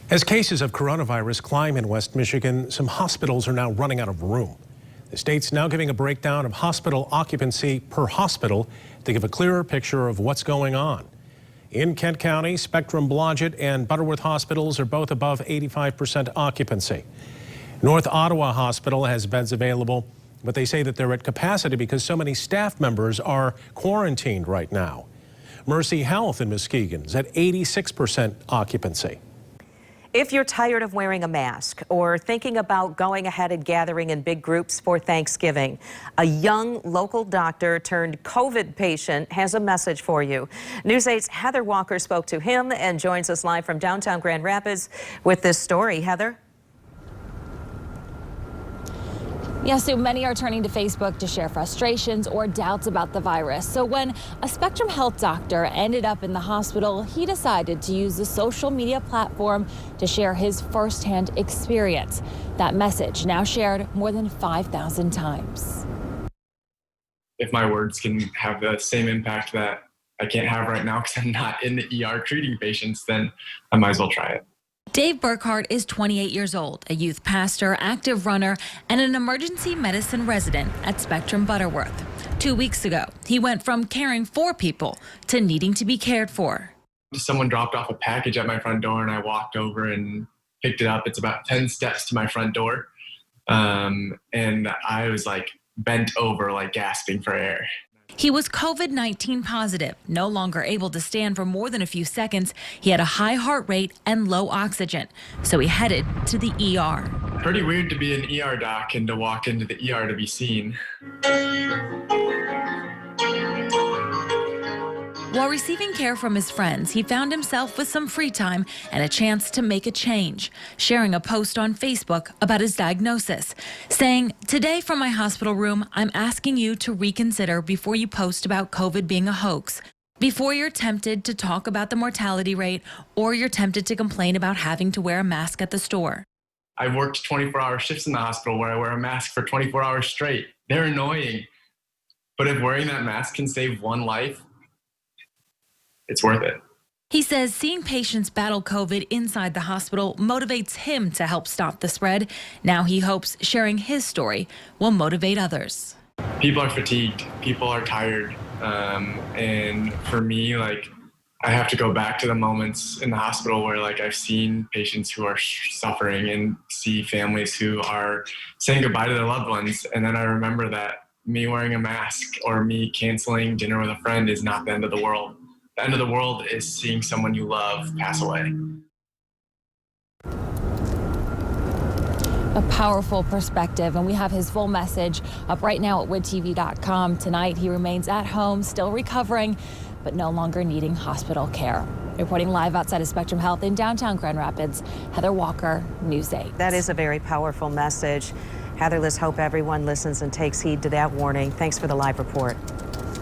As cases of coronavirus climb in West Michigan, some hospitals are now running out of room. The state's now giving a breakdown of hospital occupancy per hospital to give a clearer picture of what's going on. In Kent County, Spectrum Blodgett and Butterworth hospitals are both above 85% occupancy. North Ottawa Hospital has beds available, but they say that they're at capacity because so many staff members are quarantined right now. Mercy Health in Muskegon is at 86% occupancy. If you're tired of wearing a mask or thinking about going ahead and gathering in big groups for Thanksgiving, a young local doctor turned COVID patient has a message for you. News 8's Heather Walker spoke to him and joins us live from downtown Grand Rapids with this story. Heather? Yeah, so many are turning to Facebook to share frustrations or doubts about the virus. So when a Spectrum Health doctor ended up in the hospital, he decided to use the social media platform to share his firsthand experience. That message now shared more than 5,000 times. If my words can have the same impact that I can't have right now because I'm not in the ER treating patients, then I might as well try it. Dave Burkhart is 28 years old, a youth pastor, active runner, and an emergency medicine resident at Spectrum Butterworth. 2 weeks ago, he went from caring for people to needing to be cared for. Someone dropped off a package at my front door and I walked over and picked it up. It's about 10 steps to my front door. And I was like bent over, like gasping for air. He was COVID-19 positive, no longer able to stand for more than a few seconds. He had a high heart rate and low oxygen, so he headed to the ER. Pretty weird to be an ER doc and to walk into the ER to be seen. While receiving care from his friends, he found himself with some free time and a chance to make a change, sharing a post on Facebook about his diagnosis, saying, "Today from my hospital room, I'm asking you to reconsider before you post about COVID being a hoax, before you're tempted to talk about the mortality rate or you're tempted to complain about having to wear a mask at the store." I've worked 24-hour shifts in the hospital where I wear a mask for 24 hours straight. They're annoying. But if wearing that mask can save one life, it's worth it. He says seeing patients battle COVID inside the hospital motivates him to help stop the spread. Now he hopes sharing his story will motivate others. People are fatigued. People are tired. And for me, like, I have to go back to the moments in the hospital where, like, I've seen patients who are suffering and see families who are saying goodbye to their loved ones. And then I remember that me wearing a mask or me canceling dinner with a friend is not the end of the world. The end of the world is seeing someone you love pass away. A powerful perspective, and we have his full message up right now at woodtv.com. Tonight, he remains at home, still recovering, but no longer needing hospital care. Reporting live outside of Spectrum Health in downtown Grand Rapids, Heather Walker, News 8. That is a very powerful message. Heather, let's hope everyone listens and takes heed to that warning. Thanks for the live report.